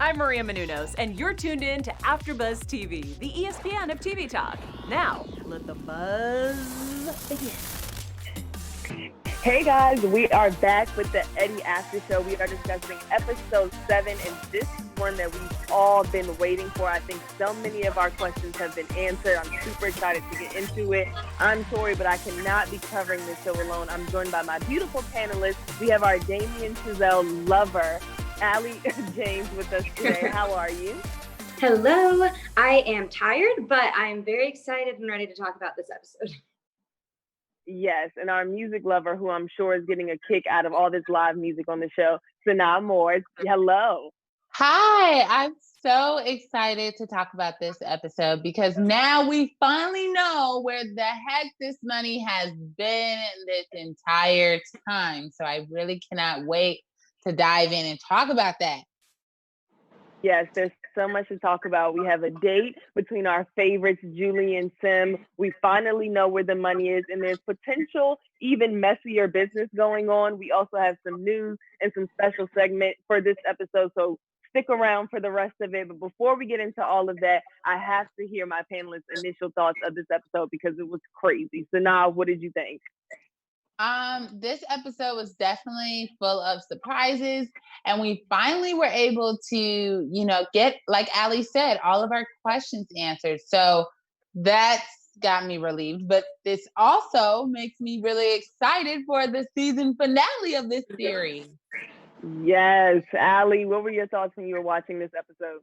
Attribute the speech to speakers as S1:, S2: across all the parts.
S1: I'm Maria Menounos, and you're tuned in to AfterBuzz TV, the ESPN of TV talk. Now, let the buzz begin.
S2: Hey guys, we are back with the Eddy After Show. We are discussing episode 7, and this is one that we've all been waiting for. I think so many of our questions have been answered. I'm super excited to get into it. I'm Tori, but I cannot be covering this show alone. I'm joined by my beautiful panelists. We have our Damien Chazelle lover, Allie James, with us today. How are you?
S3: Hello. I am tired, but I'm very excited and ready to talk about this episode.
S2: Yes, and our music lover, who I'm sure is getting a kick out of all this live music on the show, Sanaa Moore. Hello.
S4: Hi, I'm so excited to talk about this episode because now we finally know where the heck this money has been this entire time. So I really cannot wait to dive in and talk about that.
S2: Yes, there's so much to talk about. We have a date between our favorites, Julie and Sim. We finally know where the money is, and there's potential even messier business going on. We also have some news and some special segment for this episode, so stick around for the rest of it. But before we get into all of that, I have to hear my panelists' initial thoughts of this episode because it was crazy. So now, what did you think?
S4: This episode was definitely full of surprises, and we finally were able to, get, like Allie said, all of our questions answered. So that's got me relieved, but this also makes me really excited for the season finale of this series.
S2: Yes, Allie, what were your thoughts when you were watching this episode?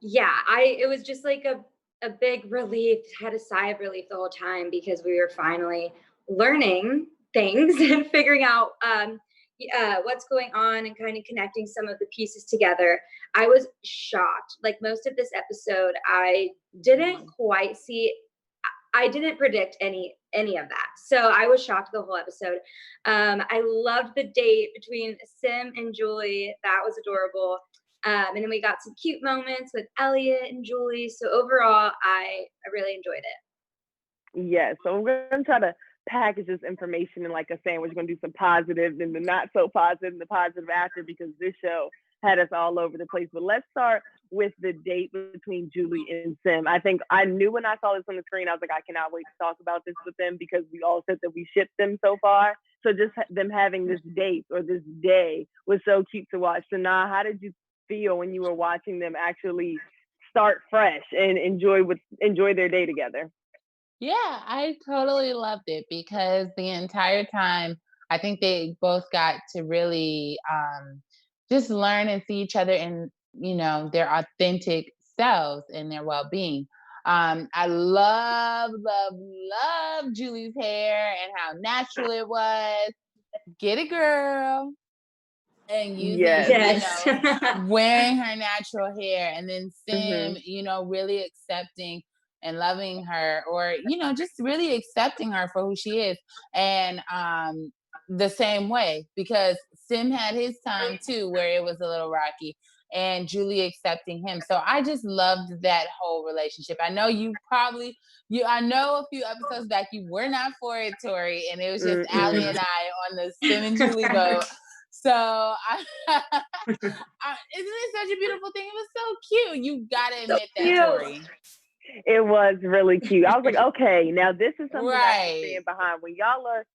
S3: It was just like a big relief. I had a sigh of relief the whole time because we were finally learning things and figuring out what's going on and kind of connecting some of the pieces together. I was shocked. Like most of this episode, I didn't quite see. I didn't predict any of that. So I was shocked the whole episode. I loved the date between Sim and Julie. That was adorable. And then we got some cute moments with Elliot and Julie. So overall, I really enjoyed it.
S2: Yes. So we're going to try to package this information in like a sandwich. We're going to do some positive and the not so positive and the positive after, because this show had us all over the place. But let's start with the date between Julie and Sim. I think I knew when I saw this on the screen, I was like, I cannot wait to talk about this with them because we all said that we shipped them so far. So just them having this date or this day was so cute to watch. So now, how did you feel when you were watching them actually start fresh and enjoy their day together?
S4: Yeah, I totally loved it because the entire time I think they both got to really just learn and see each other in, their authentic selves and their well-being. I love Julie's hair and how natural it was. Get it, girl. And using, wearing her natural hair, and then Sim, really accepting and loving her, or, just really accepting her for who she is. And the same way, because Sim had his time too, where it was a little rocky, and Julie accepting him. So I just loved that whole relationship. I know I know a few episodes back you were not for it, Tori, and it was just Allie and I on the Sim and Julie boat. So isn't it such a beautiful thing? It was so cute. You gotta admit that, Tori.
S2: It was really cute. I was like, okay, now this is something I can stand behind. When y'all are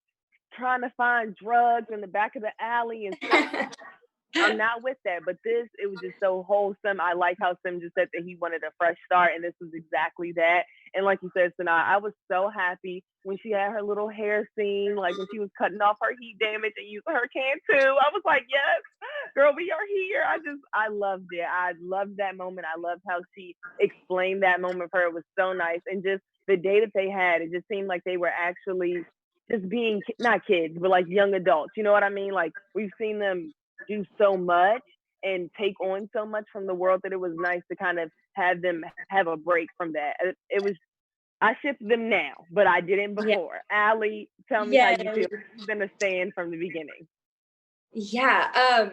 S2: trying to find drugs in the back of the alley and stuff, I'm not with that. But it was just so wholesome. I like how Sim just said that he wanted a fresh start, and this was exactly that. And like you said, Sanaa, I was so happy when she had her little hair scene, like when she was cutting off her heat damage and using her can too. I was like, yes, girl, we are here. I loved it. I loved that moment. I loved how she explained that moment for her. It was so nice. And just the day that they had, it just seemed like they were actually just being, not kids, but like young adults. You know what I mean? Like we've seen them do so much and take on so much from the world that it was nice to kind of have them have a break from that. It was, I shipped them now, but I didn't before. Yeah. Allie, tell me how you feel. Who's going to stand from the beginning?
S3: Yeah.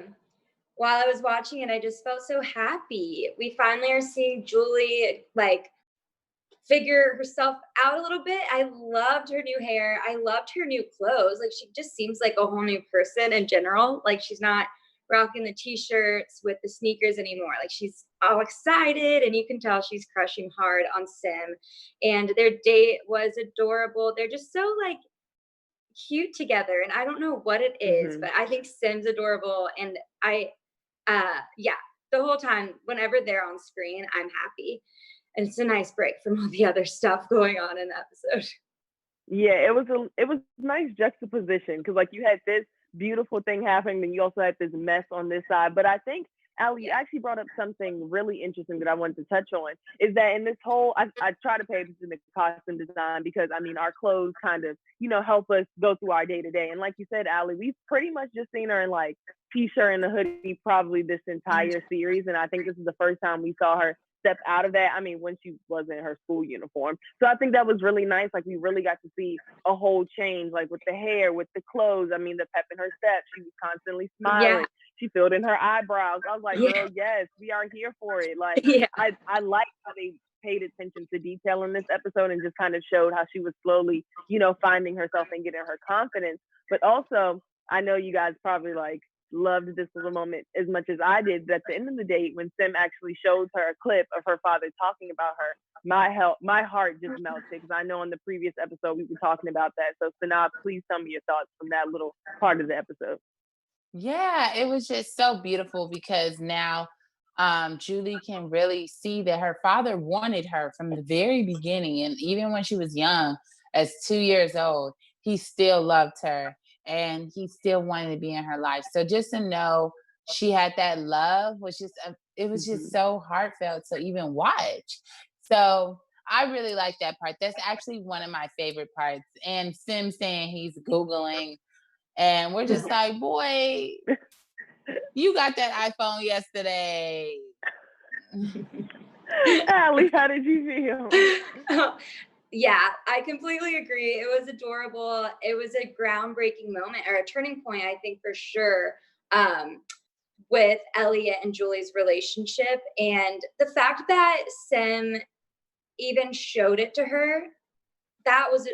S3: While I was watching it, I just felt so happy. We finally are seeing Julie figure herself out a little bit. I loved her new hair. I loved her new clothes. Like she just seems like a whole new person in general. Like she's not rocking the t-shirts with the sneakers anymore. Like she's all excited, and you can tell she's crushing hard on Sim. And their date was adorable. They're just so like cute together, and I don't know what it is, but I think Sim's adorable, and yeah, the whole time whenever they're on screen, I'm happy. And it's a nice break from all the other stuff going on in the episode.
S2: Yeah, it was nice juxtaposition, because like you had this beautiful thing happening, and you also had this mess on this side. But I think, Allie, you actually brought up something really interesting that I wanted to touch on, is that in this whole, I try to pay attention to costume design, because I mean, our clothes kind of, help us go through our day to day. And like you said, Allie, we've pretty much just seen her in like t-shirt and a hoodie probably this entire series. And I think this is the first time we saw her step out of that. I mean, when she was in her school uniform. So I think that was really nice. Like we really got to see a whole change, like with the hair, with the clothes. I mean, the pep in her step. She was constantly smiling. She filled in her eyebrows. I was like, girl, yes, we are here for it. Like I like how they paid attention to detail in this episode, and just kind of showed how she was slowly, finding herself and getting her confidence. But also, I know you guys probably like loved this little moment as much as I did. But at the end of the day, when Sim actually shows her a clip of her father talking about her, my heart just melted, because I know in the previous episode we were talking about that. So Sanaa, please tell me your thoughts from that little part of the episode.
S4: Yeah, it was just so beautiful, because now Julie can really see that her father wanted her from the very beginning. And even when she was young, as 2 years old, he still loved her, and he still wanted to be in her life. So just to know she had that love was just, it was just so heartfelt to even watch. So I really like that part. That's actually one of my favorite parts. And Sim saying he's Googling, and we're just like, boy, you got that iPhone yesterday.
S2: Allie, how did you feel?
S3: Yeah, I completely agree. It was adorable. It was a groundbreaking moment, or a turning point, I think, for sure, with Elliot and Julie's relationship. And the fact that Sim even showed it to her, that was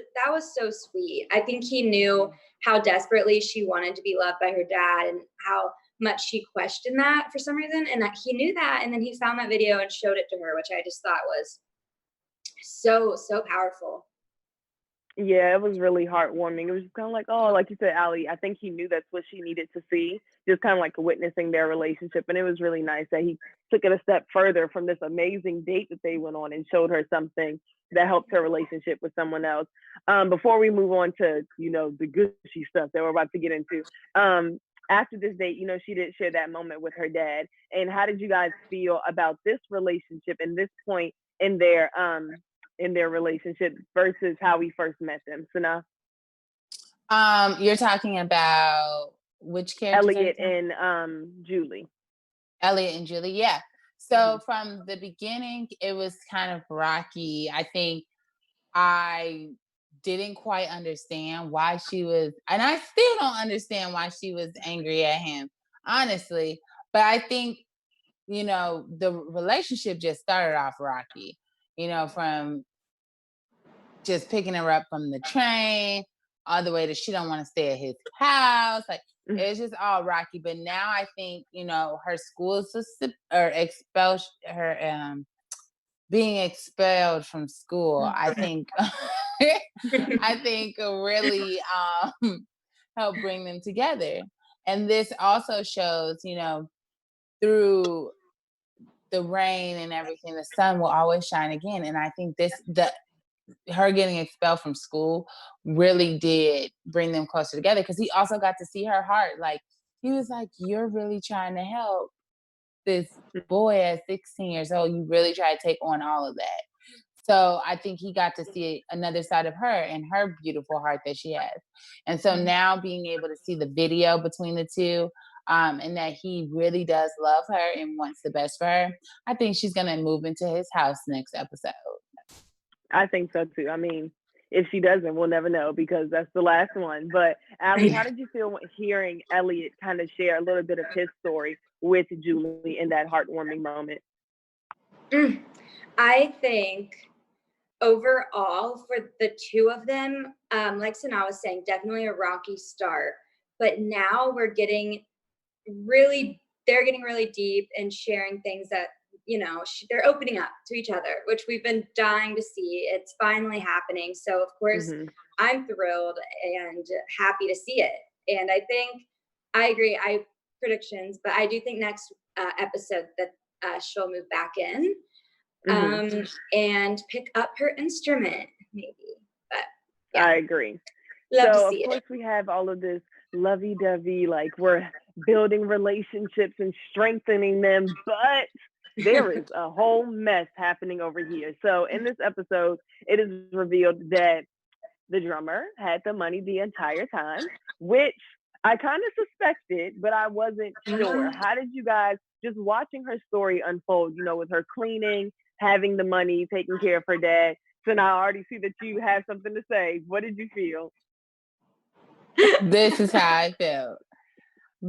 S3: so sweet. I think he knew how desperately she wanted to be loved by her dad, and how much she questioned that for some reason, and that he knew that, and then he found that video and showed it to her, which I just thought was so powerful.
S2: Yeah, it was really heartwarming. It was just kind of like, oh, like you said, Allie, I think he knew that's what she needed to see, just kind of like witnessing their relationship. And it was really nice that he took it a step further from this amazing date that they went on, and showed her something that helped her relationship with someone else. Before we move on to, the gushy stuff that we're about to get into, after this date, she did share that moment with her dad. And how did you guys feel about this relationship and this point in their relationship versus how we first met them? Sanaa?
S4: You're talking about which characters?
S2: Elliot and Julie.
S4: Elliot and Julie, yeah. So from the beginning, it was kind of rocky. I think I didn't quite understand why she was, and I still don't understand why she was angry at him, honestly. But I think, the relationship just started off rocky, from just picking her up from the train all the way to she don't want to stay at his house. Like, it's just all rocky. But now I think, her school system, or expelled her, being expelled from school, I think I think really helped bring them together. And this also shows, through the rain and everything, the sun will always shine again. And I think her getting expelled from school really did bring them closer together, because he also got to see her heart. Like, he was like, you're really trying to help this boy at 16 years old. You really try to take on all of that. So I think he got to see another side of her and her beautiful heart that she has. And so now being able to see the video between the two, and that he really does love her and wants the best for her, I think she's going to move into his house next episode.
S2: I think so too. I mean, if she doesn't, we'll never know, because that's the last one. But Allie, how did you feel hearing Elliot kind of share a little bit of his story with Julie in that heartwarming moment?
S3: I think overall, for the two of them, like Sanaa was saying, definitely a rocky start. But now we're getting really, they're getting really deep and sharing things that, you know, they're opening up to each other, which we've been dying to see. It's finally happening. So of course, I'm thrilled and happy to see it. And I think, I agree, predictions, but I do think next episode that she'll move back in and pick up her instrument, maybe. But yeah.
S2: I agree.
S3: Love
S2: so
S3: to
S2: of
S3: see
S2: course we have all of this lovey-dovey, like we're building relationships and strengthening them, but there is a whole mess happening over here. So in this episode, it is revealed that the drummer had the money the entire time, which I kind of suspected, but I wasn't sure. How did you guys, just watching her story unfold, you know, with her cleaning, having the money, taking care of her dad? So now I already see that you have something to say. What did you feel?
S4: This is how I felt.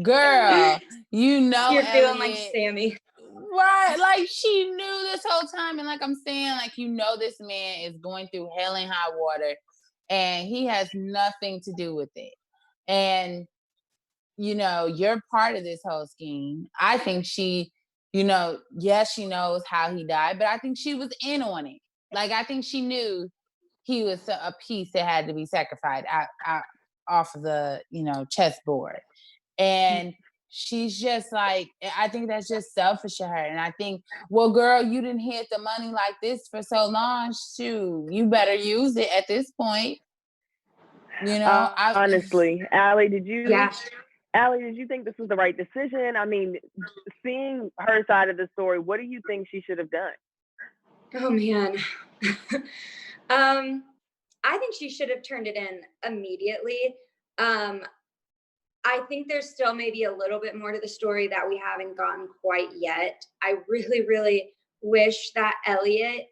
S4: Girl, you know,
S3: you're feeling
S4: Elliot,
S3: like Sami.
S4: Right, like she knew this whole time. And like I'm saying, like, you know, this man is going through hell and high water and he has nothing to do with it. And, you know, you're part of this whole scheme. I think she, you know, yes, she knows how he died, but I think she was in on it. Like, I think she knew he was a piece that had to be sacrificed out off of the, you know, chessboard. And she's just like, I think that's just selfish of her. And I think, well, girl, you didn't hit the money like this for so long. Shoot, you better use it at this point. You know,
S2: honestly, Allie, did you?
S3: Yeah.
S2: Allie, did you think this was the right decision? I mean, seeing her side of the story, what do you think she should have done?
S3: Oh man. I think she should have turned it in immediately. I think there's still maybe a little bit more to the story that we haven't gotten quite yet. I really, really wish that Elliot,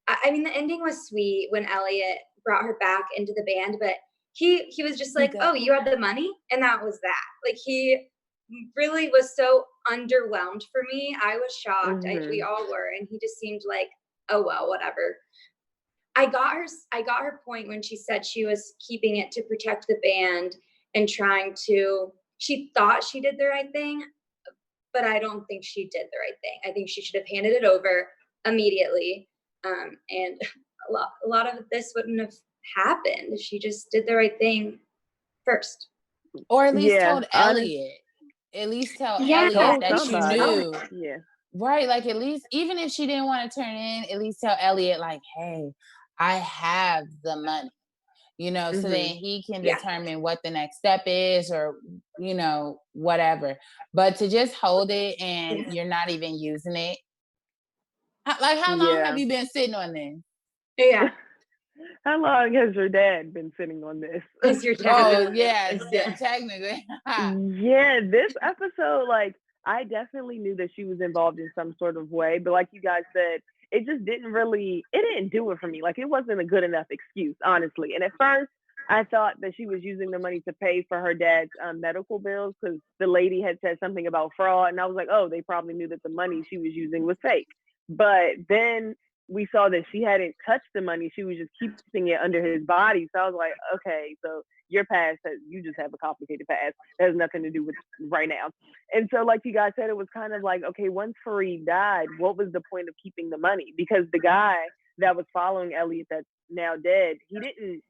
S3: I mean, the ending was sweet when Elliot brought her back into the band, but he was just like, oh, you had the money? And that was that. Like, he really was so underwhelmed for me. I was shocked. We all were. And he just seemed like, oh, well, whatever. I got her point when she said she was keeping it to protect the band and she thought she did the right thing, but I don't think she did the right thing. I think she should have handed it over immediately. And a lot of this wouldn't have happened. She just did the right thing first.
S4: Or at least told Elliot. At least tell Elliot that
S2: somebody.
S4: you knew.
S2: Yeah.
S4: Right. Like, at least, even if she didn't want to turn in, at least tell Elliot, like, hey, I have the money. You know, so then he can determine what the next step is, or, you know, whatever. But to just hold it and you're not even using it. Like, how long have you been sitting on this?
S3: Yeah.
S2: How long has your dad been sitting on this?
S3: Is your
S4: dad? Oh, yeah, technically.
S2: Yeah, this episode, like, I definitely knew that she was involved in some sort of way, but like you guys said, it just didn't do it for me. Like, it wasn't a good enough excuse, honestly. And at first, I thought that she was using the money to pay for her dad's medical bills, because the lady had said something about fraud. And I was like, oh, they probably knew that the money she was using was fake. But then we saw that she hadn't touched the money. She was just keeping it under his body. So I was like, okay, so your past, you just have a complicated past. That has nothing to do with right now. And so, like you guys said, it was kind of like, okay, once Farid died, what was the point of keeping the money? Because the guy that was following Elliot, that's now dead, he didn't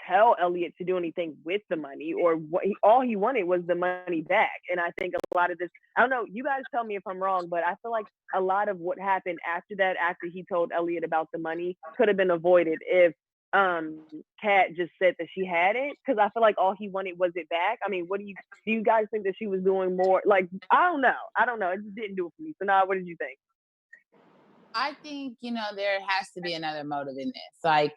S2: tell Elliot to do anything with the money, or all he wanted was the money back. And I think a lot of this, I don't know, you guys tell me if I'm wrong, but I feel like a lot of what happened after that, after he told Elliot about the money, could have been avoided if Kat just said that she had it, because I feel like all he wanted was it back. I mean, do you guys think that she was doing more? Like, I don't know. It just didn't do it for me. So now, what did you think?
S4: I think, you know, there has to be another motive in this. Like,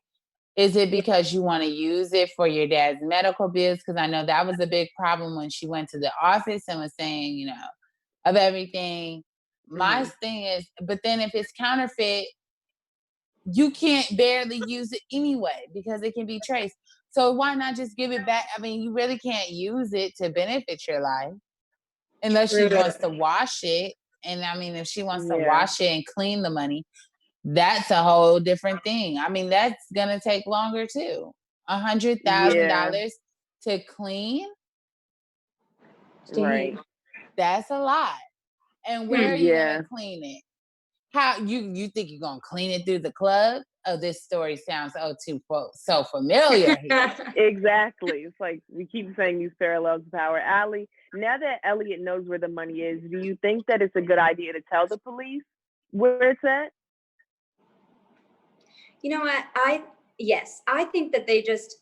S4: is it because you want to use it for your dad's medical bills? Because I know that was a big problem when she went to the office and was saying, you know, of everything. My thing is, but then if it's counterfeit, you can't barely use it anyway because it can be traced. So why not just give it back? I mean, you really can't use it to benefit your life unless she wants to wash it. And I mean, if she wants to wash it and clean the money, that's a whole different thing. I mean, that's going to take longer too. $100,000 to clean.
S2: Right.
S4: That's a lot. And where are you
S2: Yeah.
S4: gonna clean it? How you think you're gonna clean it through the club? Oh, this story sounds so familiar here.
S2: Exactly. It's like we keep saying these parallels of power. Allie, now that Elliot knows where the money is, do you think that it's a good idea to tell the police where it's at?
S3: You know what? Yes, I think that they just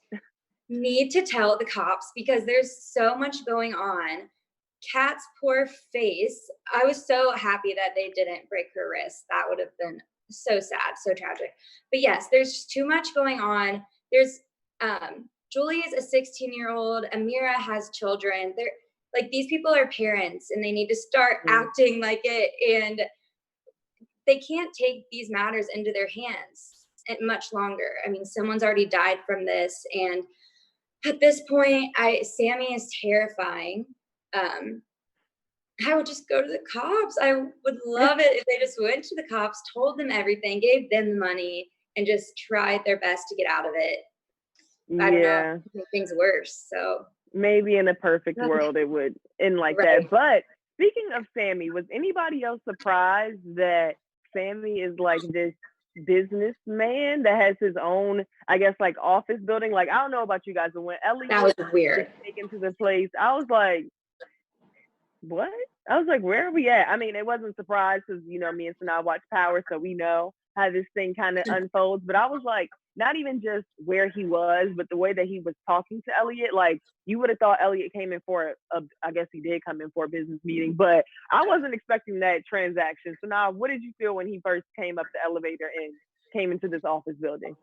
S3: need to tell the cops because there's so much going on. Kat's poor face. I was so happy that they didn't break her wrist. That would have been so sad, so tragic. But yes, there's just too much going on. There's Julie is a 16-year-old. Amira has children. They're like, these people are parents and they need to start acting like it. And they can't take these matters into their hands much longer. I mean, someone's already died from this. And at this point, Sami is terrifying. I would just go to the cops. I would love it if they just went to the cops, told them everything, gave them the money, and just tried their best to get out of it. I don't know, make things worse. So
S2: maybe in a perfect world it would end like that. But speaking of Sami, was anybody else surprised that Sami is like this businessman that has his own, I guess, like office building? Like, I don't know about you guys, but when Elliot
S3: was weird
S2: taken to the place, I was like, what? I was like, where are we at? I mean, it wasn't surprised because, you know, me and Sanaa watch Power, so we know how this thing kind of unfolds. But I was like, not even just where he was, but the way that he was talking to Elliot. Like, you would have thought Elliot came in for I guess he did come in for a business meeting, but I wasn't expecting that transaction. So now, what did you feel when he first came up the elevator and came into this office building?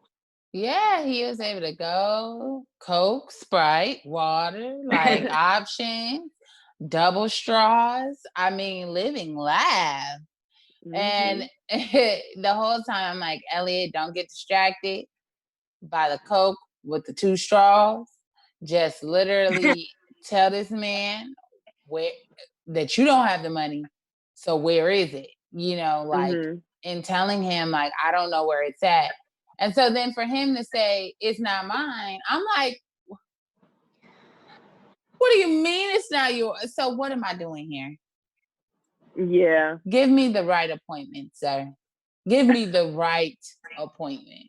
S4: Yeah, he was able to go Coke, Sprite, water, like options, double straws. I mean, living laugh. And the whole time I'm like, Elliot, don't get distracted by the Coke with the 2 straws. Just literally tell this man that you don't have the money. So where is it? You know, like in telling him, like, I don't know where it's at. And so then for him to say, it's not mine, I'm like, what do you mean it's not yours? So what am I doing here?
S2: Yeah.
S4: Give me the right appointment, sir. Give me the right appointment.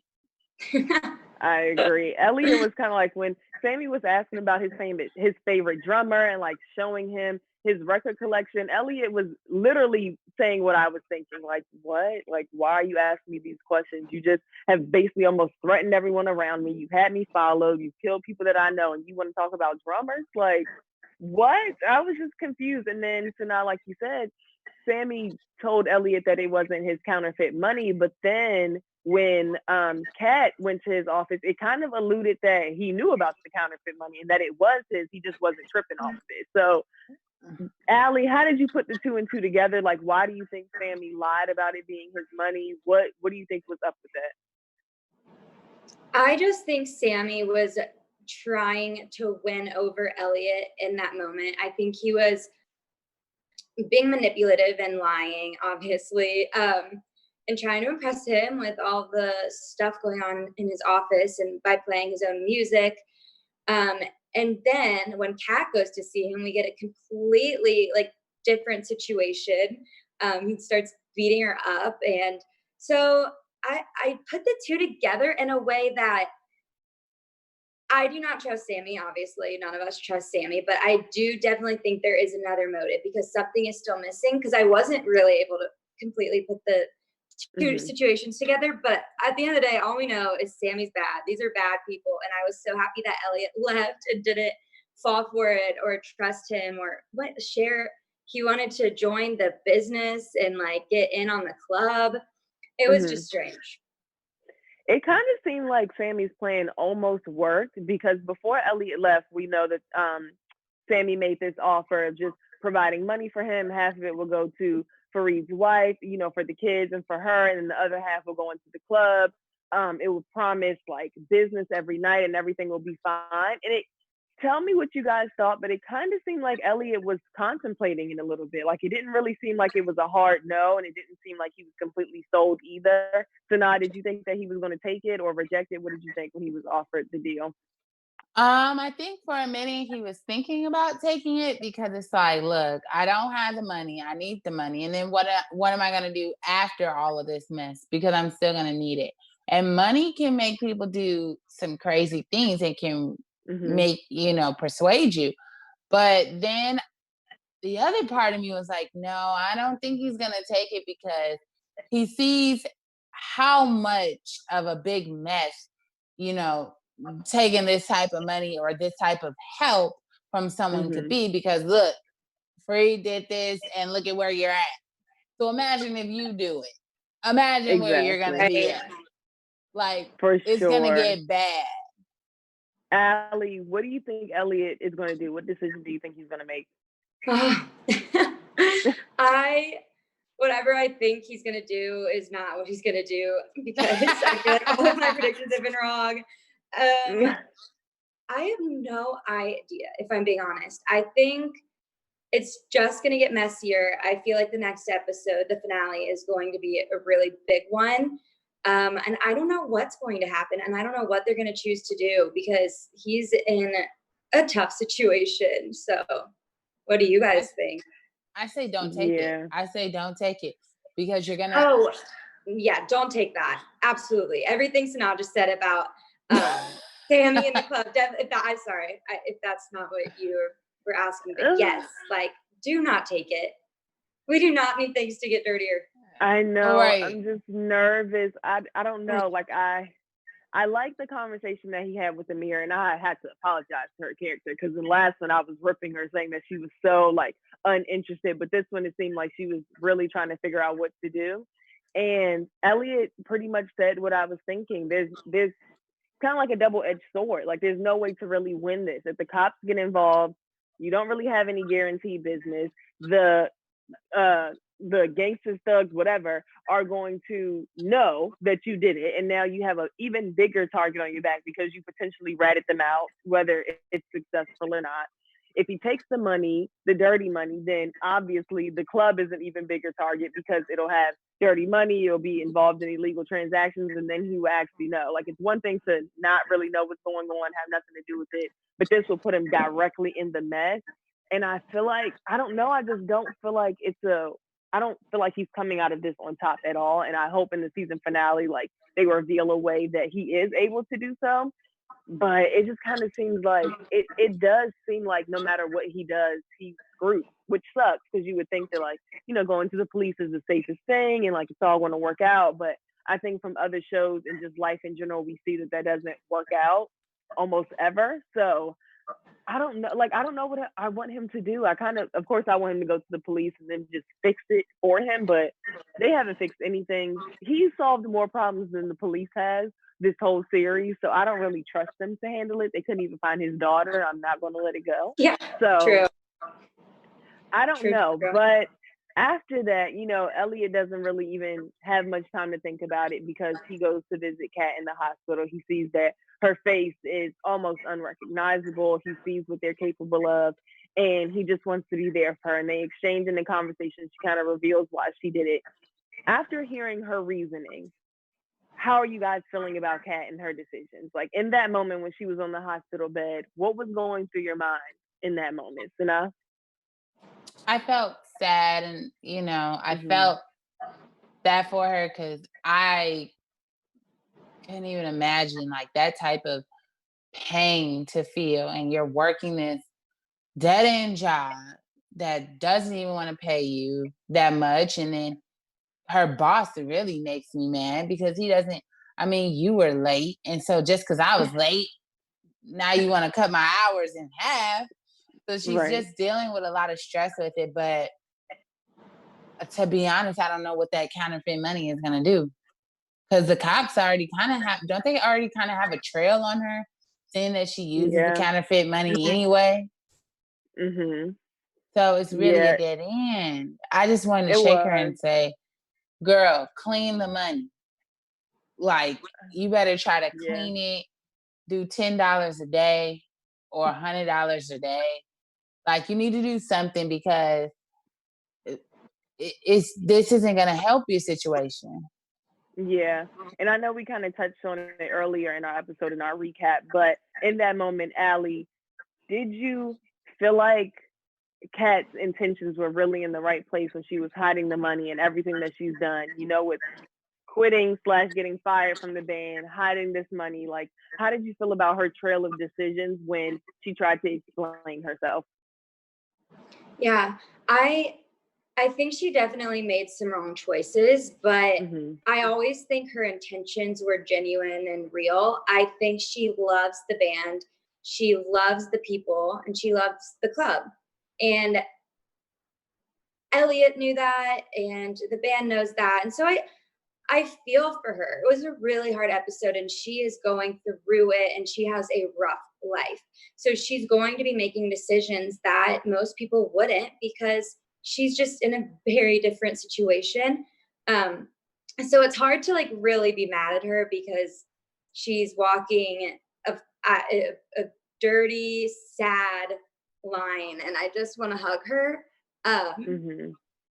S2: I agree. Elliot was kind of like when Sami was asking about his favorite drummer and like showing him his record collection. Elliot was literally saying what I was thinking. Like, what? Like, why are you asking me these questions? You just have basically almost threatened everyone around me. You've had me followed. You've killed people that I know, and you want to talk about drummers? Like, what? I was just confused. And then, so now, like you said, Sami told Elliot that it wasn't his counterfeit money, but then when Kat went to his office, it kind of alluded that he knew about the counterfeit money and that it was his. He just wasn't tripping off of it. So, Allie, how did you put the 2 and 2 together? Like, why do you think Sami lied about it being his money? What do you think was up with that?
S3: I just think Sami was trying to win over Elliot in that moment. I think he was being manipulative and lying, obviously, and trying to impress him with all the stuff going on in his office and by playing his own music. And then when Kat goes to see him, we get a completely like different situation. He starts beating her up. And so I put the 2 together in a way that I do not trust Sami. Obviously, none of us trust Sami, but I do definitely think there is another motive because something is still missing because I wasn't really able to completely put the 2 situations together. But at the end of the day, all we know is Sami's bad. These are bad people. And I was so happy that Elliot left and didn't fall for it or trust him or share. He wanted to join the business and like get in on the club. It was just strange.
S2: It kind of seemed like Sami's plan almost worked because before Elliot left, we know that Sami made this offer of just providing money for him. Half of it will go to Farid's wife, you know, for the kids and for her, and then the other half will go into the club. It will promise like business every night and everything will be fine. And tell me what you guys thought, but it kind of seemed like Elliot was contemplating it a little bit. Like it didn't really seem like it was a hard no, and it didn't seem like he was completely sold either. So now, did you think that he was going to take it or reject it? What did you think when he was offered the deal?
S4: I think for a minute he was thinking about taking it because it's like, look, I don't have the money. I need the money. And then what am I going to do after all of this mess? Because I'm still going to need it. And money can make people do some crazy things. It can make, persuade you. But then the other part of me was like, no, I don't think he's going to take it because he sees how much of a big mess, taking this type of money or this type of help from someone could be, because look, Farid did this and look at where you're at. So imagine if you do it. Imagine where you're going to be at. Like, it's going to get bad.
S2: Allie, what do you think Elliot is going to do? What decision do you think he's going to make?
S3: Whatever I think he's going to do is not what he's going to do, because I feel like all of my predictions have been wrong. I have no idea, if I'm being honest. I think it's just going to get messier. I feel like the next episode, the finale, is going to be a really big one. And I don't know what's going to happen, and I don't know what they're going to choose to do, because he's in a tough situation. So what do you guys think?
S4: I say don't take it. I say don't take it, because you're gonna.
S3: Oh, yeah, don't take that. Absolutely, everything Sanaa just said about Sami in the club. I'm sorry if that's not what you were asking, but yes, like, do not take it. We do not need things to get dirtier.
S2: I know. Right. I'm just nervous. I don't know. Like, I like the conversation that he had with Amir, and I had to apologize to her character, because in the last one I was ripping her, saying that she was so like uninterested, but this one it seemed like she was really trying to figure out what to do. And Elliot pretty much said what I was thinking. There's kind of like a double-edged sword. Like, there's no way to really win this. If the cops get involved, you don't really have any guaranteed business. The gangsters, thugs, whatever, are going to know that you did it. And now you have an even bigger target on your back, because you potentially ratted them out, whether it's successful or not. If he takes the money, the dirty money, then obviously the club is an even bigger target, because it'll have dirty money, it'll be involved in illegal transactions, and then he will actually know. Like, it's one thing to not really know what's going on, have nothing to do with it, but this will put him directly in the mess. And I feel like, I don't know, I just don't feel like I don't feel like he's coming out of this on top at all. And I hope in the season finale, like, they reveal a way that he is able to do so. But it just kind of seems like, it does seem like no matter what he does, he's screwed, which sucks, because you would think that, like, going to the police is the safest thing and like it's all going to work out. But I think from other shows and just life in general, we see that doesn't work out almost ever. So I don't know. Like, I don't know what I want him to do. Of course, I want him to go to the police and then just fix it for him, but they haven't fixed anything. He solved more problems than the police has this whole series, so I don't really trust them to handle it. They couldn't even find his daughter. I'm not going to let it go.
S3: Yeah,
S2: so
S3: true.
S2: I don't know, but after that, Elliot doesn't really even have much time to think about it, because he goes to visit Kat in the hospital. He sees that her face is almost unrecognizable. He sees what they're capable of, and he just wants to be there for her. And they exchange in the conversation. She kind of reveals why she did it. After hearing her reasoning, how are you guys feeling about Kat and her decisions? Like, in that moment when she was on the hospital bed, what was going through your mind in that moment, Sanaa?
S4: I felt sad, and I felt sad for her, because I can't even imagine like that type of pain to feel, and you're working this dead-end job that doesn't even want to pay you that much, and then her boss really makes me mad, because he doesn't. I mean, you were late, and so just because I was late, now you want to cut my hours in half. So she's just dealing with a lot of stress with it. But to be honest, I don't know what that counterfeit money is going to do. Because the cops already don't they already kind of have a trail on her, saying that she uses the counterfeit money anyway? So it's really a dead end. I just wanted to shake her and say, girl, clean the money. Like, you better try to clean it, do $10 a day or $100 a day. Like, you need to do something, because this isn't going to help your situation.
S2: Yeah. And I know we kind of touched on it earlier in our episode in our recap, but in that moment, Allie, did you feel like Kat's intentions were really in the right place when she was hiding the money and everything that she's done, with quitting / getting fired from the band, hiding this money? Like, how did you feel about her trail of decisions when she tried to explain herself?
S3: Yeah, I think she definitely made some wrong choices, but
S2: Mm-hmm.
S3: I always think her intentions were genuine and real. I think she loves the band, she loves the people, and she loves the club. And Elliot knew that, and the band knows that. And so I feel for her. It was a really hard episode, and she is going through it, and she has a rough life. So she's going to be making decisions that most people wouldn't, because she's just in a very different situation. Um, so it's hard to like really be mad at her, because she's walking a dirty, sad line, and I just want to hug her.
S2: Mm-hmm.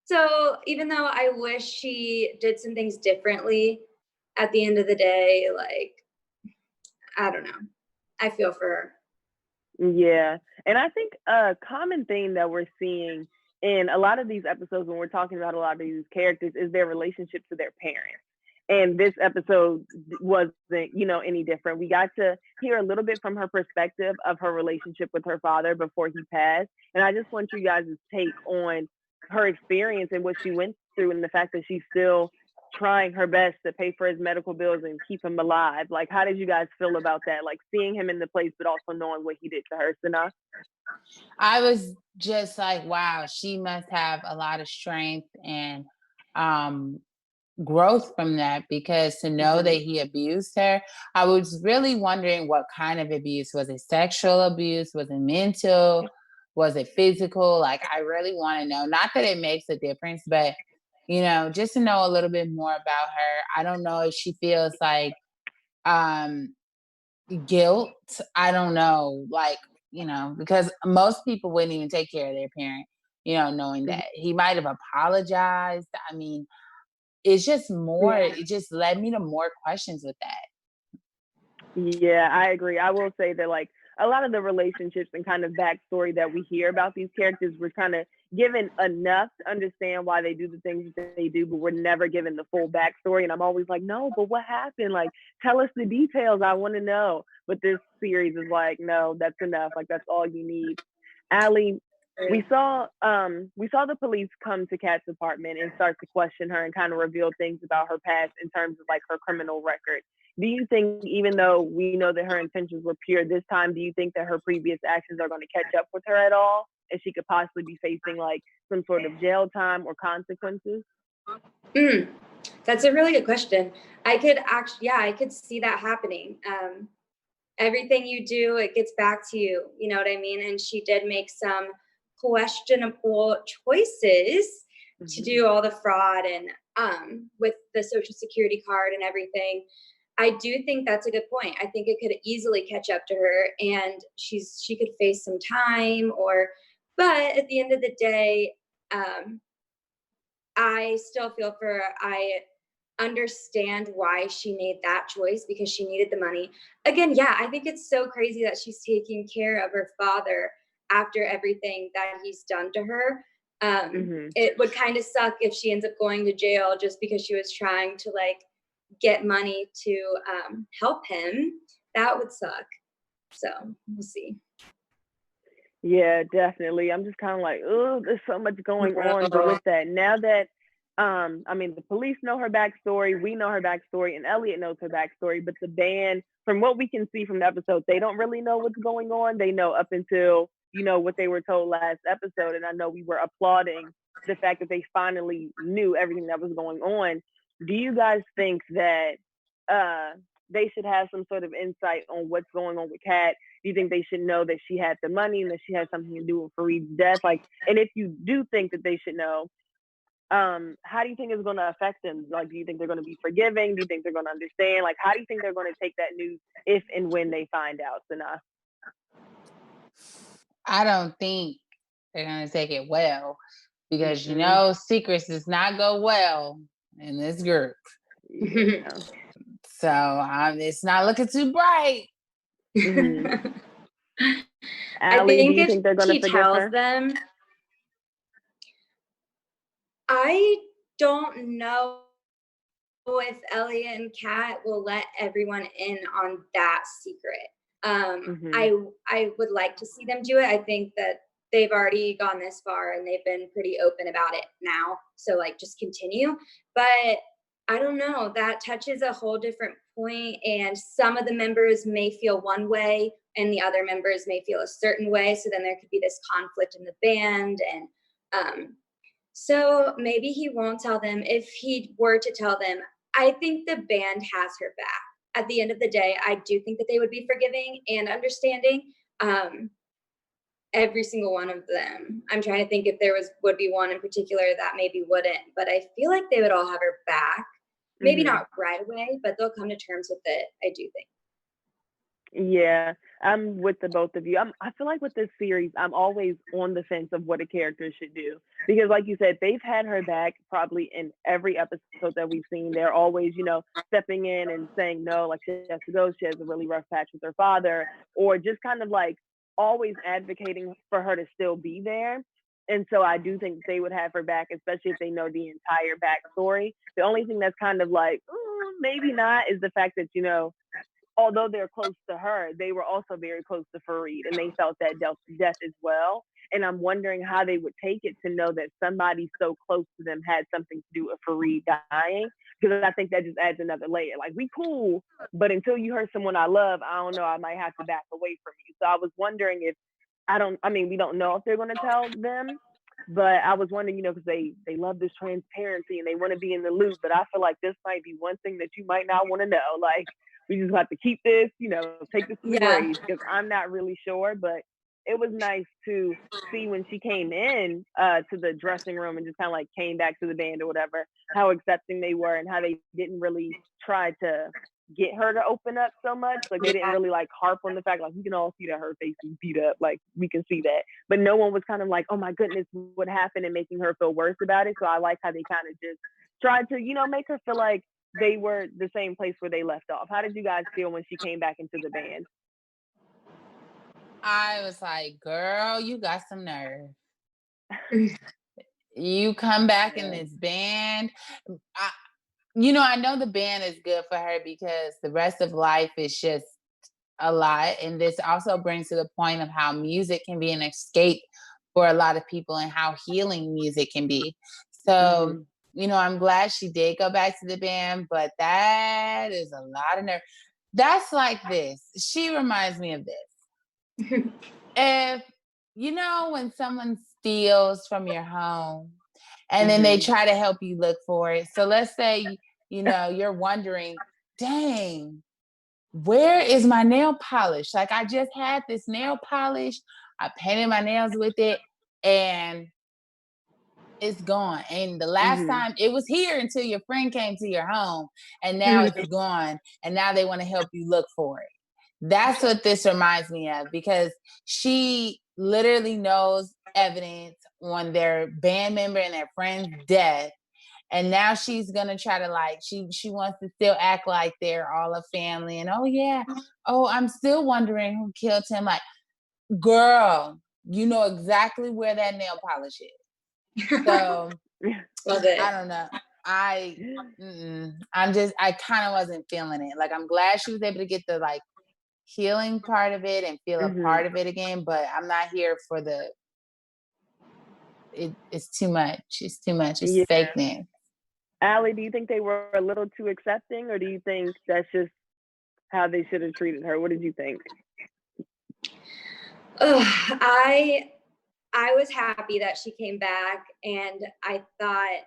S3: So even though I wish she did some things differently, at the end of the day, like, I don't know. I feel for her.
S2: Yeah. And I think a common theme that we're seeing in a lot of these episodes when we're talking about a lot of these characters is their relationship to their parents. And this episode wasn't, any different. We got to hear a little bit from her perspective of her relationship with her father before he passed. And I just want you guys' take on her experience and what she went through and the fact that she's still trying her best to pay for his medical bills and keep him alive. Like, how did you guys feel about that? Like, seeing him in the place, but also knowing what he did to her, Sana?
S4: I was just like, wow, she must have a lot of strength and um growth from that, because to know
S2: Mm-hmm.
S4: that he abused her, I was really wondering what kind of abuse. Was it sexual abuse? Was it mental? Was it physical? Like, I really want to know. Not that it makes a difference, but just to know a little bit more about her. I don't know if she feels like um guilt. I don't know, like, because most people wouldn't even take care of their parent, knowing that he might have apologized. I mean, it's just more,
S3: Yeah.
S4: it just led me to more questions with that.
S2: Yeah, I agree. I will say that, like, a lot of the relationships and kind of backstory that we hear about these characters, we're kind of given enough to understand why they do the things that they do, but we're never given the full backstory. And I'm always like, no, but what happened? Like, tell us the details. I want to know. But this series is like, no, that's enough. Like, that's all you need. Allie, we saw the police come to Kat's apartment and start to question her and kind of reveal things about her past in terms of like her criminal record. Do you think, even though we know that her intentions were pure this time, do you think that her previous actions are going to catch up with her at all, and she could possibly be facing like some sort of jail time or consequences?
S3: Mm, that's a really good question. I could actually, yeah, I could see that happening. Everything you do, it gets back to you. You know what I mean? And she did make some questionable choices to
S2: Mm-hmm.
S3: do all the fraud and with the social security card and everything. I do think that's a good point. I think it could easily catch up to her, and she could face some time, but at the end of the day, um, I still feel for her. I understand why she made that choice, because she needed the money. Again, yeah, I think it's so crazy that she's taking care of her father after everything that he's done to her.
S2: Mm-hmm.
S3: It would kind of suck if she ends up going to jail just because she was trying to like get money to help him. That would suck. So we'll see.
S2: Yeah, definitely. I'm just kind of like, oh, there's so much going on. But with that, now that, I mean, the police know her backstory, we know her backstory, and Elliot knows her backstory. But the band, from what we can see from the episode, they don't really know what's going on. They know up until, what they were told last episode. And I know we were applauding the fact that they finally knew everything that was going on. Do you guys think that they should have some sort of insight on what's going on with Kat? Do you think they should know that she had the money and that she had something to do with Farid's death? Like, and if you do think that they should know, how do you think it's going to affect them? Like, do you think they're going to be forgiving? Do you think they're going to understand? Like, how do you think they're going to take that news if and when they find out, Sana?
S4: I don't think they're going to take it well, because
S2: Mm-mm.
S4: secrets does not go well in this group.
S2: Yeah.
S4: So it's not looking too bright.
S2: Mm-hmm.
S3: I
S2: Allie, do
S3: think
S2: you
S3: if
S2: think they're gonna
S3: she
S2: forgive
S3: tells
S2: her?
S3: them, I don't know if Elliot and Kat will let everyone in on that secret.
S2: Mm-hmm.
S3: I would like to see them do it. I think that they've already gone this far and they've been pretty open about it now. So like just continue. But I don't know, that touches a whole different point, and some of the members may feel one way and the other members may feel a certain way. So then there could be this conflict in the band, and so maybe he won't tell them. If he were to tell them, I think the band has her back. At the end of the day, I do think that they would be forgiving and understanding. Every single one of them. I'm trying to think if there would be one in particular that maybe wouldn't, but I feel like they would all have her back. Maybe not right away, but they'll come to terms with it, I do think.
S2: Yeah, I'm with the both of you. I feel like with this series, I'm always on the fence of what a character should do, because, like you said, they've had her back probably in every episode that we've seen. They're always, stepping in and saying no, like she has to go. She has a really rough patch with her father, or just kind of like always advocating for her to still be there. And so I do think they would have her back, especially if they know the entire backstory. The only thing that's kind of like, maybe not, is the fact that, although they're close to her, they were also very close to Farid, and they felt that death as well. And I'm wondering how they would take it to know that somebody so close to them had something to do with Farid dying, because I think that just adds another layer. Like, we cool, but until you hurt someone I love, I don't know, I might have to back away from you. So I was wondering if, we don't know if they're going to tell them, but I was wondering, because they love this transparency and they want to be in the loop. But I feel like this might be one thing that you might not want to know. Like, we just have to keep this, take this to the grave, because I'm not really sure. But it was nice to see when she came in to the dressing room and just kind of like came back to the band or whatever, how accepting they were and how they didn't really try to get her to open up so much. Like, they didn't really like harp on the fact, like, we can all see that her face is beat up, like, we can see that, but no one was kind of like, oh my goodness, what happened, and making her feel worse about it. So I like how they kind of just tried to make her feel like they were the same place where they left off. How did you guys feel when she came back into the band?
S4: I was like, girl, you got some nerve. You come back in this band. I know the band is good for her because the rest of life is just a lot. And this also brings to the point of how music can be an escape for a lot of people and how healing music can be. So, I'm glad she did go back to the band, but that is a lot of nerve. That's like this. She reminds me of this. If, when someone steals from your home and then they try to help you look for it. So let's say, you're wondering, dang, where is my nail polish? Like, I just had this nail polish. I painted my nails with it and it's gone. And the last time it was here until your friend came to your home, and now it's gone. And now they want to help you look for it. That's what this reminds me of, because she literally knows evidence on their band member and their friend's death. And now she's gonna try to she wants to still act like they're all a family. And I'm still wondering who killed him. Like, girl, you know exactly where that nail polish is. So I don't know. I kind of wasn't feeling it. Like, I'm glad she was able to get the healing part of it and feel a part of it again, but I'm not here for it's too much. It's too much. It's fakeness.
S2: Allie, do you think they were a little too accepting, or do you think that's just how they should have treated her? What did you think?
S3: I was happy that she came back, and I thought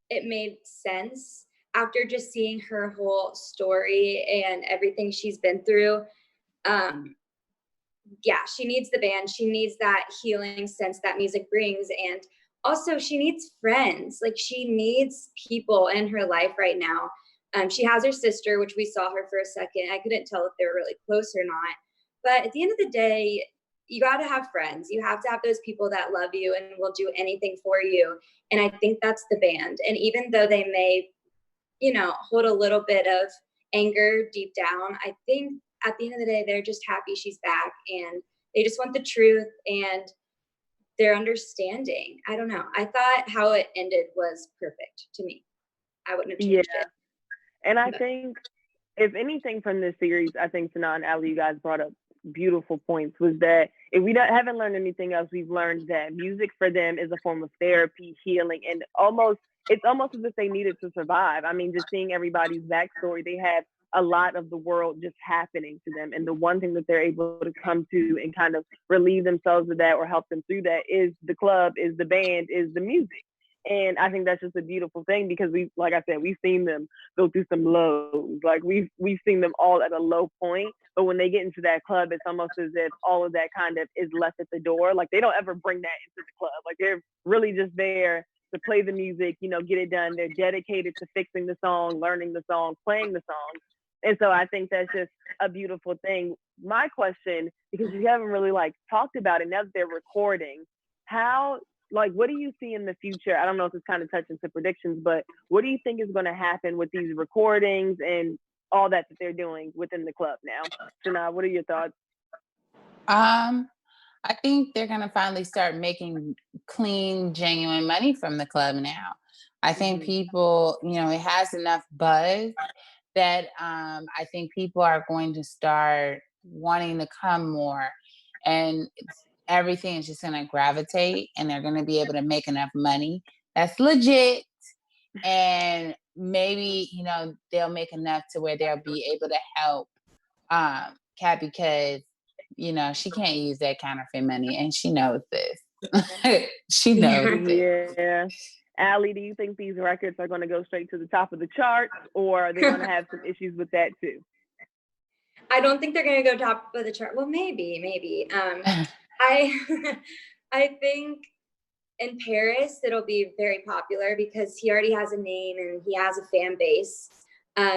S3: it made sense after just seeing her whole story and everything she's been through. She needs the band. She needs that healing sense that music brings. And also she needs friends. Like, she needs people in her life right now. She has her sister, which we saw her for a second. I couldn't tell if they were really close or not. But at the end of the day, you got to have friends. You have to have those people that love you and will do anything for you. And I think that's the band. And even though they may hold a little bit of anger deep down. I think at the end of the day, they're just happy she's back, and they just want the truth and their understanding. I don't know. I thought how it ended was perfect to me. I wouldn't have changed it.
S2: And I think, if anything from this series, I think Sanaa and Allie, you guys brought up beautiful points, was that if we haven't learned anything else, we've learned that music for them is a form of therapy, healing, and it's almost as if they needed to survive. I mean, just seeing everybody's backstory, they have a lot of the world just happening to them. And the one thing that they're able to come to and kind of relieve themselves of that or help them through that is the club, is the band, is the music. And I think that's just a beautiful thing because like I said, we've seen them go through some lows. Like we've seen them all at a low point. But when they get into that club, it's almost as if all of that kind of is left at the door. Like they don't ever bring that into the club. Like they're really just there to play the music, get it done. They're dedicated to fixing the song, learning the song, playing the song. And so I think that's just a beautiful thing. My question, because you haven't really talked about it, now that they're recording, what do you see in the future? I don't know if it's kind of touching to predictions, but what do you think is going to happen with these recordings and all that they're doing within the club now? Sanaa, what are your thoughts?
S4: I think they're going to finally start making clean, genuine money from the club now. I think people, it has enough buzz that I think people are going to start wanting to come more, and everything is just going to gravitate, and they're going to be able to make enough money that's legit, and maybe they'll make enough to where they'll be able to help Kat, because she can't use that counterfeit money, and she knows this. She knows this.
S2: Yeah. Allie, do you think these records are going to go straight to the top of the charts, or are they going to have some issues with that too?
S3: I don't think they're going to go top of the chart. Well, maybe. I think in Paris it'll be very popular because he already has a name and he has a fan base.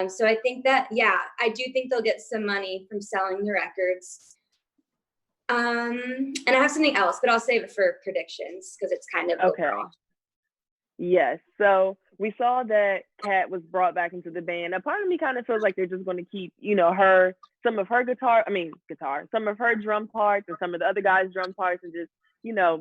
S3: So I think that, I do think they'll get some money from selling the records. And I have something else, but I'll save it for predictions because it's kind of overall.
S2: Yes. So we saw that Kat was brought back into the band. A part of me kind of feels like they're just going to keep, some of her some of her drum parts and some of the other guys' drum parts, and just,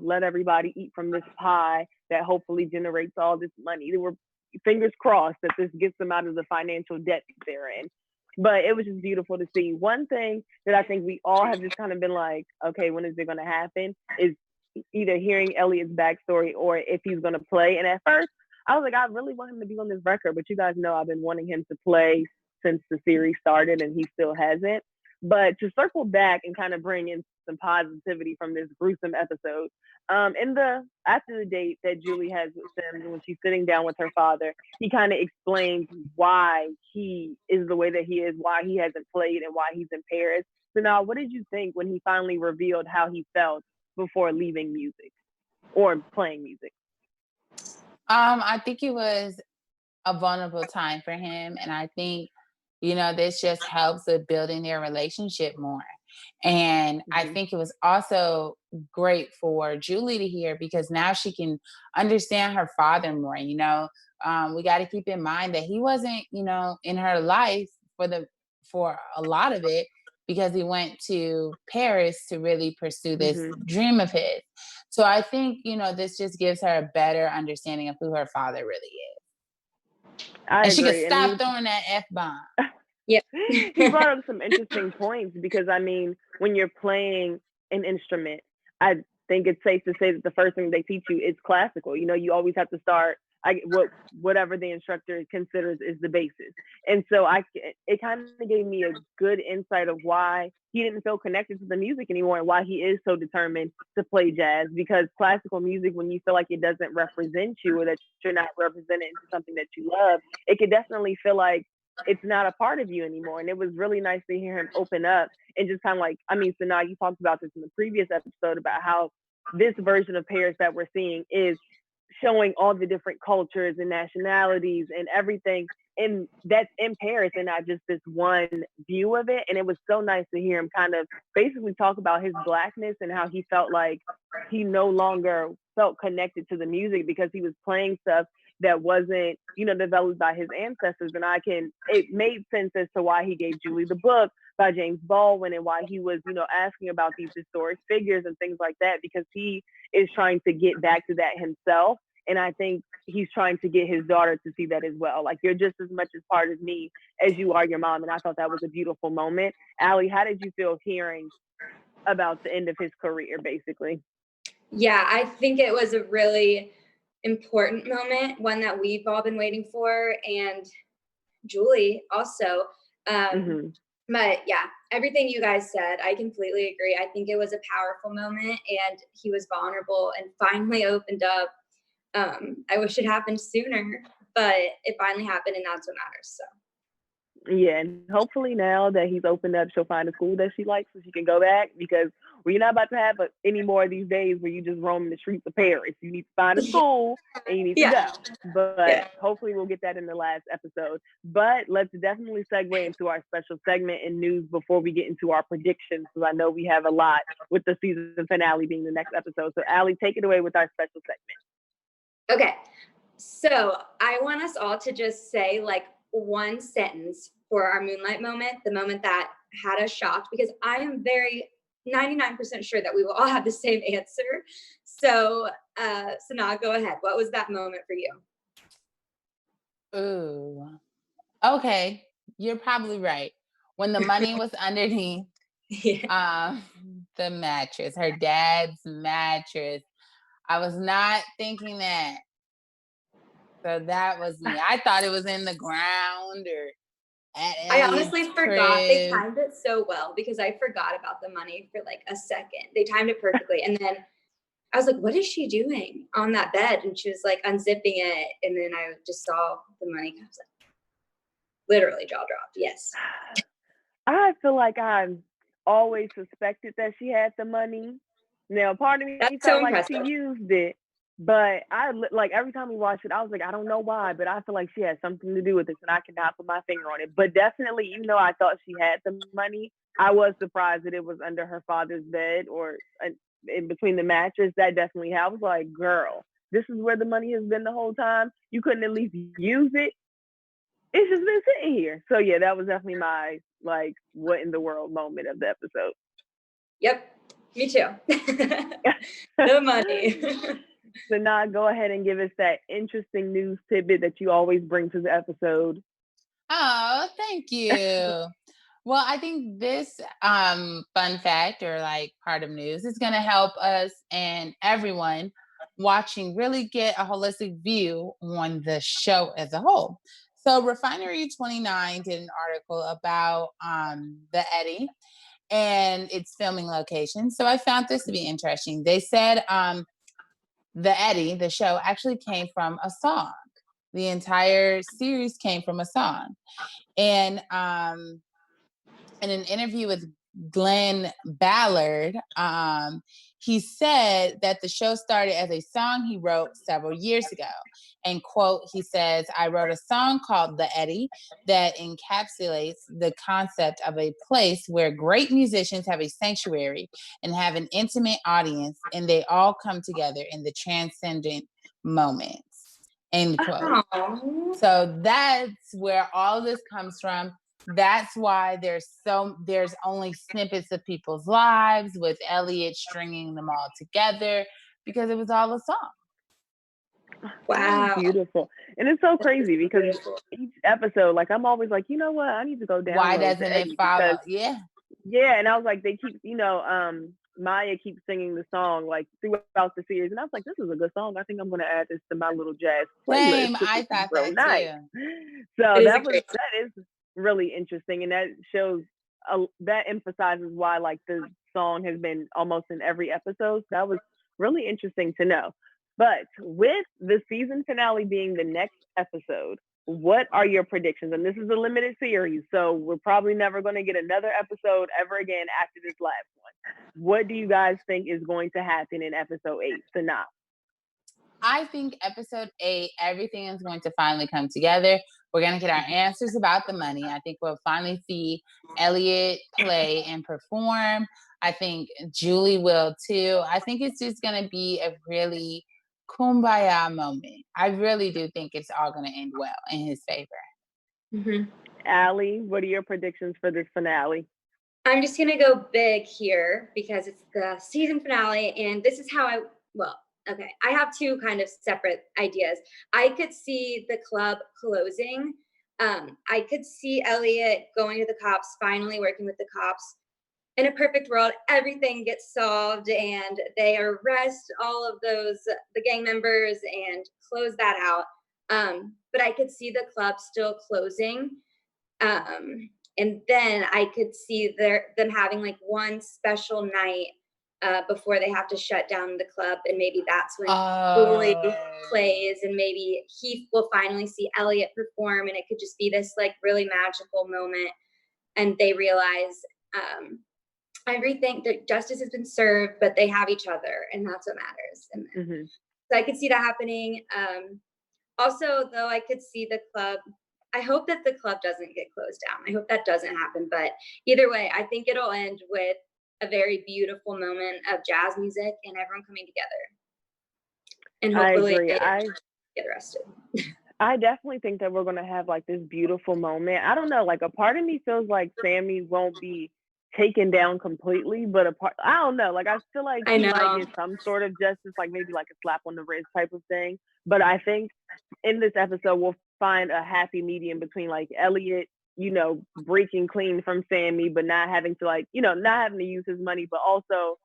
S2: let everybody eat from this pie that hopefully generates all this money. They were fingers crossed that this gets them out of the financial debt they're in. But it was just beautiful to see. One thing that I think we all have just kind of been like, okay, when is it going to happen, is either hearing Elliot's backstory or if he's going to play. And at first, I was like, I really want him to be on this record. But you guys know I've been wanting him to play since the series started, and he still hasn't. But to circle back and kind of bring in some positivity from this gruesome episode, after the date that Julie has with Sim, when she's sitting down with her father, he kind of explains why he is the way that he is, why he hasn't played, and why he's in Paris. So now, what did you think when he finally revealed how he felt before leaving music or playing music?
S4: I think it was a vulnerable time for him, and I think this just helps with building their relationship more. And I think it was also great for Julie to hear, because now she can understand her father more. We got to keep in mind that he wasn't in her life for a lot of it, because he went to Paris to really pursue this dream of his. So I think, this just gives her a better understanding of who her father really is. And she could stop throwing that F-bomb.
S3: Yeah.
S2: He brought up some interesting points, because, I mean, when you're playing an instrument, I think it's safe to say that the first thing they teach you is classical. You always have to start whatever the instructor considers is the basis. And so it kind of gave me a good insight of why he didn't feel connected to the music anymore, and why he is so determined to play jazz. Because classical music, when you feel like it doesn't represent you, or that you're not represented into something that you love, it could definitely feel like it's not a part of you anymore. And it was really nice to hear him open up and just kind of Sanaa, you talked about this in the previous episode about how this version of Paris that we're seeing is showing all the different cultures and nationalities and everything, and that's in Paris and not just this one view of it. And it was so nice to hear him kind of basically talk about his Blackness and how he felt like he no longer felt connected to the music because he was playing stuff that wasn't, developed by his ancestors. And it made sense as to why he gave Julie the book by James Baldwin and why he was, asking about these historic figures and things like that, because he is trying to get back to that himself. And I think he's trying to get his daughter to see that as well. Like, you're just as much a part of me as you are your mom. And I thought that was a beautiful moment. Allie, how did you feel hearing about the end of his career, basically?
S3: Yeah, I think it was a really important moment, one that we've all been waiting for, and Julie also. But yeah, everything you guys said, I completely agree. I think it was a powerful moment, and he was vulnerable and finally opened up. I wish it happened sooner, but it finally happened, and that's what matters. So.
S2: Yeah, and hopefully now that he's opened up, she'll find a school that she likes so she can go back, because we're not about to have any more of these days where you just roam the streets of Paris. You need to find a school and you need to go. But hopefully we'll get that in the last episode. But let's definitely segue into our special segment in news before we get into our predictions, because I know we have a lot with the season finale being the next episode. So Allie, take it away with our special segment.
S3: Okay. So I want us all to just say like one sentence for our Moonlight moment, the moment that had us shocked, because I am 99% sure that we will all have the same answer. So, Sanaa, go ahead. What was that moment for you?
S4: Ooh, okay. You're probably right. When the money was underneath the mattress, her dad's mattress, I was not thinking that. So that was me. I thought it was in the ground or at
S3: I honestly forgot. They
S4: crib.
S3: timed it so well, because I forgot about the money for like a second. They timed it perfectly. And then I was like, what is she doing on that bed? And she was like unzipping it. And then I just saw the money. I was like, literally jaw dropped. Yes.
S2: I feel like I've always suspected that she had the money. Now, part of me felt like she used it, but every time we watched it, I was like, I don't know why, but I feel like she had something to do with this, and I cannot put my finger on it. But definitely, even though I thought she had the money, I was surprised that it was under her father's bed or in between the mattress. That definitely, I was like, girl, this is where the money has been the whole time. You couldn't at least use it. It's just been sitting here. So yeah, that was definitely my what in the world moment of the episode.
S3: Yep, me too. The money.
S2: So now go ahead and give us that interesting news tidbit that you always bring to the episode.
S4: Oh, thank you. Well, I think this fun fact or part of news is going to help us and everyone watching really get a holistic view on the show as a whole. So Refinery 29 did an article about the Eddy and its filming location. So I found this to be interesting. They said the Eddy, the show, actually came from a song. The entire series came from a song. And in an interview with Glenn Ballard, he said that the show started as a song he wrote several years ago. And quote, he says, I wrote a song called The Eddy that encapsulates the concept of a place where great musicians have a sanctuary and have an intimate audience, and they all come together in the transcendent moments. End quote. Oh. So that's where all this comes from. That's why there's only snippets of people's lives with Elliot stringing them all together, because it was all a song.
S2: Wow. Beautiful. And it's so crazy because each episode, I'm always like, you know what? I need to go down.
S4: Why doesn't it follow?
S2: Yeah. And I was like, they keep, Maja keeps singing the song throughout the series. And I was like, this is a good song. I think I'm going to add this to my little jazz playlist.
S4: Same. I thought that
S2: nice.
S4: Too.
S2: So that is really interesting. And that shows, that emphasizes why the song has been almost in every episode. That was really interesting to know. But with the season finale being the next episode, what are your predictions? And this is a limited series, so we're probably never going to get another episode ever again after this last one. What do you guys think is going to happen in episode 8, Sanaa?
S4: I think episode 8, everything is going to finally come together. We're going to get our answers about the money. I think we'll finally see Elliot play and perform. I think Julie will too. I think it's just going to be a really kumbaya moment. I really do think it's all going to end well in his favor.
S3: Mm-hmm.
S2: Allie, what are your predictions for this finale?
S3: I'm just going to go big here because it's the season finale, and this is how okay, I have two kind of separate ideas. I could see the club closing. I could see Elliot going to the cops, finally working with the cops. In a perfect world, everything gets solved and they arrest all of the gang members and close that out. But I could see the club still closing. And then I could see them having like one special night before they have to shut down the club, and maybe that's when Julie plays, and maybe he will finally see Elliot perform, and it could just be this like really magical moment, and they realize everything, that justice has been served, but they have each other, and that's what matters. And so I could see that happening. Also, though, I could see the club. I hope that the club doesn't get closed down. I hope that doesn't happen. But either way, I think it'll end with a very beautiful moment of jazz music and everyone coming together. And hopefully get arrested.
S2: I definitely think that we're going to have like this beautiful moment. I don't know, like a part of me feels like Sami won't be taken down completely, but I don't know, like I feel like he might get some sort of justice, like maybe like a slap on the wrist type of thing. But I think in this episode we'll find a happy medium between like Elliot, breaking clean from Sami, but not having to not having to use his money, but also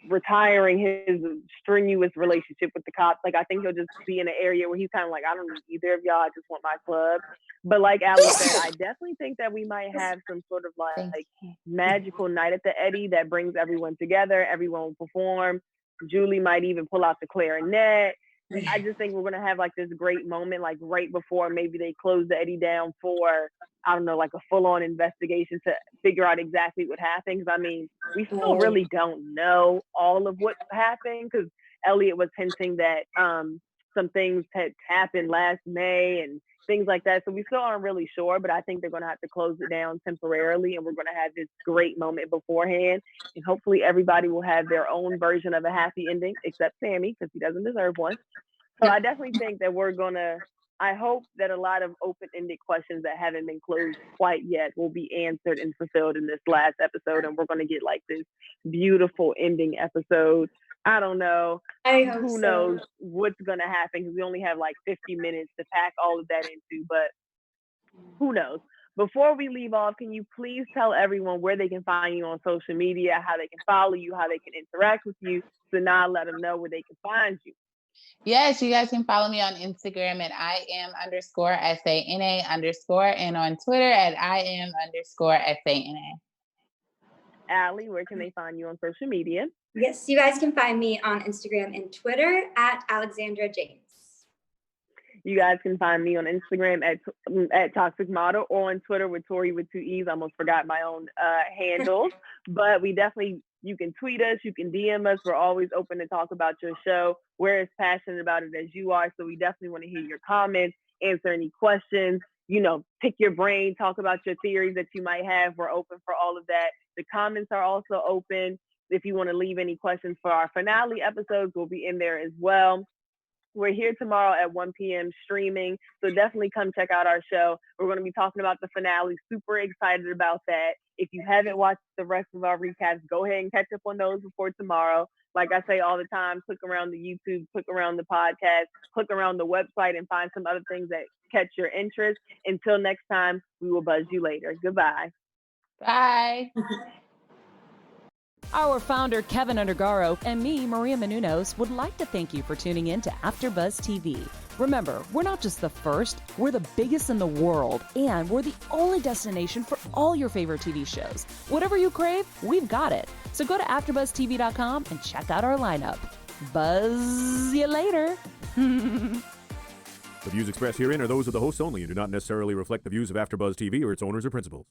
S2: retiring his strenuous relationship with the cops. Like I think he'll just be in an area where he's kind of like, I don't need either of y'all, I just want my club. But like Allie said, I definitely think that we might have some sort of like magical night at the Eddy that brings everyone together. Everyone will perform. Julie might even pull out the clarinet. I just think we're going to have like this great moment, like right before maybe they close the Eddy down for, I don't know, like a full-on investigation to figure out exactly what happened. I mean, we still really don't know all of what happened, because Elliot was hinting that some things had happened last May and things like that. So we still aren't really sure, but I think they're going to have to close it down temporarily, and we're going to have this great moment beforehand. And hopefully everybody will have their own version of a happy ending, except Sami, because he doesn't deserve one. So I definitely think that I hope that a lot of open-ended questions that haven't been closed quite yet will be answered and fulfilled in this last episode, and we're going to get like this beautiful ending episode. I don't know. Who knows what's going to happen, because we only have like 50 minutes to pack all of that into, but who knows? Before we leave off, can you please tell everyone where they can find you on social media, how they can follow you, how they can interact with you, so now let them know where they can find you.
S4: Yes, you guys can follow me on Instagram at IAM_SANA_ and on Twitter at IAM_SANA.
S2: Allie, where can they find you on social media?
S3: Yes, you guys can find me on Instagram and Twitter at Alexandra James.
S2: You guys can find me on Instagram at Toxic Model, or on Twitter with Tori with 2 E's. I almost forgot my own handles, but you can tweet us, you can DM us. We're always open to talk about your show. We're as passionate about it as you are, so we definitely want to hear your comments, answer any questions, pick your brain, talk about your theories that you might have. We're open for all of that. The comments are also open. If you want to leave any questions for our finale episodes, we'll be in there as well. We're here tomorrow at 1 p.m. streaming, so definitely come check out our show. We're going to be talking about the finale. Super excited about that. If you haven't watched the rest of our recaps, go ahead and catch up on those before tomorrow. Like I say all the time, click around the YouTube, click around the podcast, click around the website, and find some other things that catch your interest. Until next time, we will buzz you later. Goodbye.
S4: Bye.
S1: Our founder, Kevin Undergaro, and me, Maria Menounos, would like to thank you for tuning in to AfterBuzz TV. Remember, we're not just the first, we're the biggest in the world, and we're the only destination for all your favorite TV shows. Whatever you crave, we've got it. So go to AfterBuzzTV.com and check out our lineup. Buzz you later.
S5: The views expressed herein are those of the hosts only and do not necessarily reflect the views of AfterBuzz TV or its owners or principals.